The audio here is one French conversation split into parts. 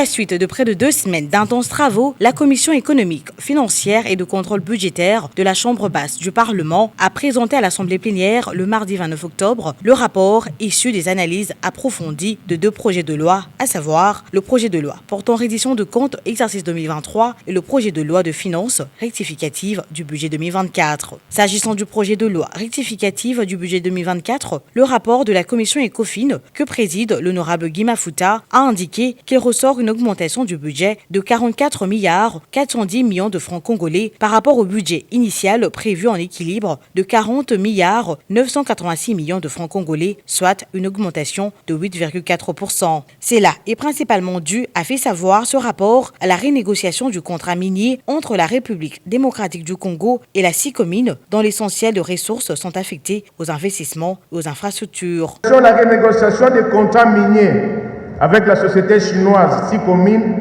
la suite de près de 2 semaines d'intenses travaux, la Commission économique, financière et de contrôle budgétaire de la Chambre basse du Parlement a présenté à l'Assemblée plénière le mardi 29 octobre le rapport issu des analyses approfondies de 2 projets de loi, à savoir le projet de loi portant reddition de comptes exercice 2023 et le projet de loi de finances rectificative du budget 2024. S'agissant du projet de loi rectificative du budget 2024, le rapport de la Commission Ecofin que préside l'honorable Guy Mafouta a indiqué qu'il ressort une augmentation du budget de 44 milliards 410 millions de francs congolais par rapport au budget initial prévu en équilibre de 40 milliards 986 millions de francs congolais, soit une augmentation de 8,4%. Cela est principalement dû, a fait savoir ce rapport, à la renégociation du contrat minier entre la République démocratique du Congo et la SICOMINE, dont l'essentiel de ressources sont affectées aux investissements et aux infrastructures. Sur la renégociation des contrats miniers avec la société chinoise SICOMINE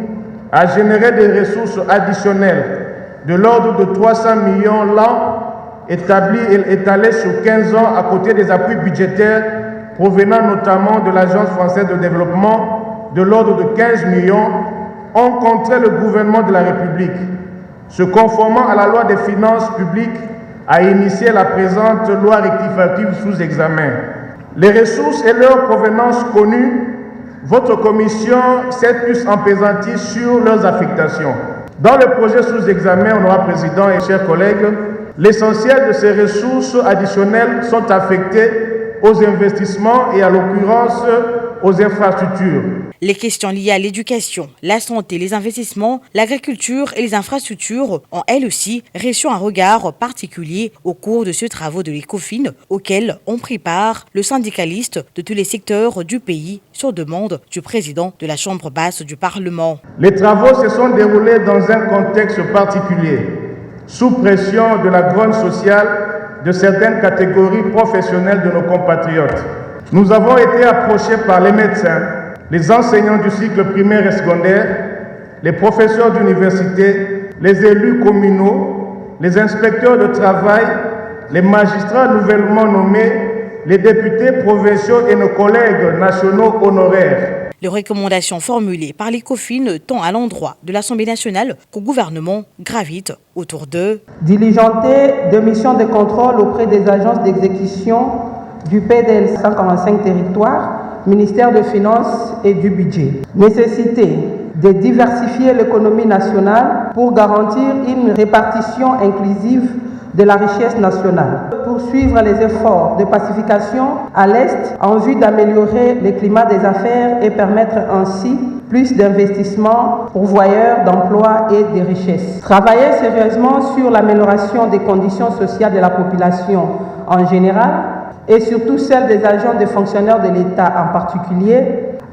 a généré des ressources additionnelles de l'ordre de 300 millions l'an établis et étalés sur 15 ans à côté des appuis budgétaires provenant notamment de l'Agence française de développement de l'ordre de 15 millions ont contraint le gouvernement de la République, se conformant à la loi des finances publiques, à initier la présente loi rectificative sous examen. Les ressources et leur provenance connues, votre commission s'est plus empaisantie sur leurs affectations. Dans le projet sous examen, honorable président et chers collègues, l'essentiel de ces ressources additionnelles sont affectées aux investissements et à l'occurrence aux infrastructures. Les questions liées à l'éducation, la santé, les investissements, l'agriculture et les infrastructures ont elles aussi reçu un regard particulier au cours de ce travaux de l'Ecofin auquel ont pris part le syndicaliste de tous les secteurs du pays sur demande du président de la Chambre basse du Parlement. Les travaux se sont déroulés dans un contexte particulier, sous pression de la grogne sociale de certaines catégories professionnelles de nos compatriotes. Nous avons été approchés par les médecins, les enseignants du cycle primaire et secondaire, les professeurs d'université, les élus communaux, les inspecteurs de travail, les magistrats nouvellement nommés, les députés provinciaux et nos collègues nationaux honoraires. Les recommandations formulées par l'Ecofin tant à l'endroit de l'Assemblée nationale qu'au gouvernement gravitent autour de diligenter des missions de contrôle auprès des agences d'exécution du PDL 145 territoires, ministère des Finances et du Budget. Nécessité de diversifier l'économie nationale pour garantir une répartition inclusive de la richesse nationale. Poursuivre les efforts de pacification à l'Est en vue d'améliorer le climat des affaires et permettre ainsi plus d'investissements pourvoyeurs d'emplois et de richesses. Travailler sérieusement sur l'amélioration des conditions sociales de la population en général et surtout celle des agents et fonctionnaires de l'État en particulier,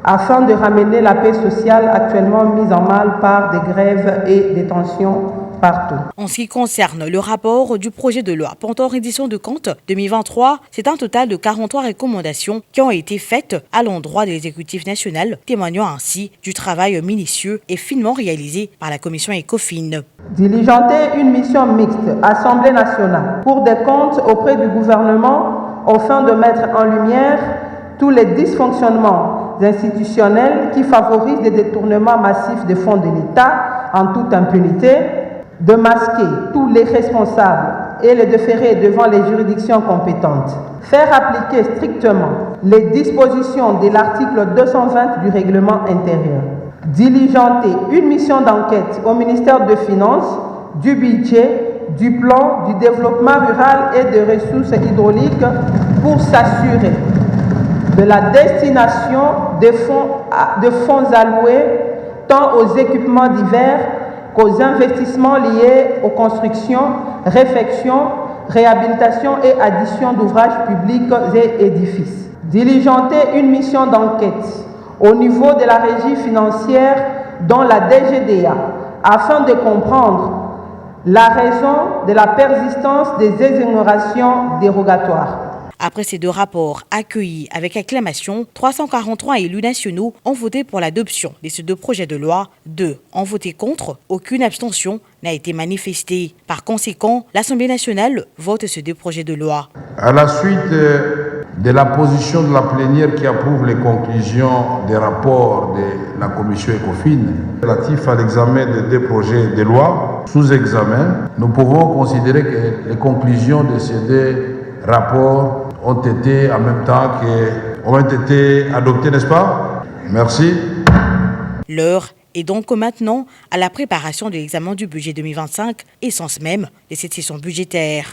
afin de ramener la paix sociale actuellement mise en mal par des grèves et des tensions partout. En ce qui concerne le rapport du projet de loi portant reddition de comptes 2023, c'est un total de 43 recommandations qui ont été faites à l'endroit de l'exécutif national, témoignant ainsi du travail minutieux et finement réalisé par la commission Ecofin. Diligenter une mission mixte Assemblée nationale pour des comptes auprès du gouvernement afin de mettre en lumière tous les dysfonctionnements institutionnels qui favorisent des détournements massifs des fonds de l'État en toute impunité, de masquer tous les responsables et les déférer devant les juridictions compétentes. Faire appliquer strictement les dispositions de l'article 220 du règlement intérieur. Diligenter une mission d'enquête au ministère des Finances, du Budget, du plan, du développement rural et des ressources hydrauliques pour s'assurer de la destination des fonds alloués tant aux équipements divers qu'aux investissements liés aux constructions, réfections, réhabilitation et addition d'ouvrages publics et édifices. Diligenter une mission d'enquête au niveau de la régie financière dont la DGDA afin de comprendre la raison de la persistance des exonérations dérogatoires. Après ces 2 rapports accueillis avec acclamation, 343 élus nationaux ont voté pour l'adoption de ces 2 projets de loi. 2 ont voté contre. Aucune abstention n'a été manifestée. Par conséquent, l'Assemblée nationale vote ces 2 projets de loi. À la suite de la position de la plénière qui approuve les conclusions des rapports de la commission ECOFIN relatifs à l'examen des deux projets de loi sous examen, nous pouvons considérer que les conclusions de ces deux rapports ont été adoptées, n'est-ce pas? Merci. L'heure est donc maintenant à la préparation de l'examen du budget 2025, essence même de cette session budgétaire.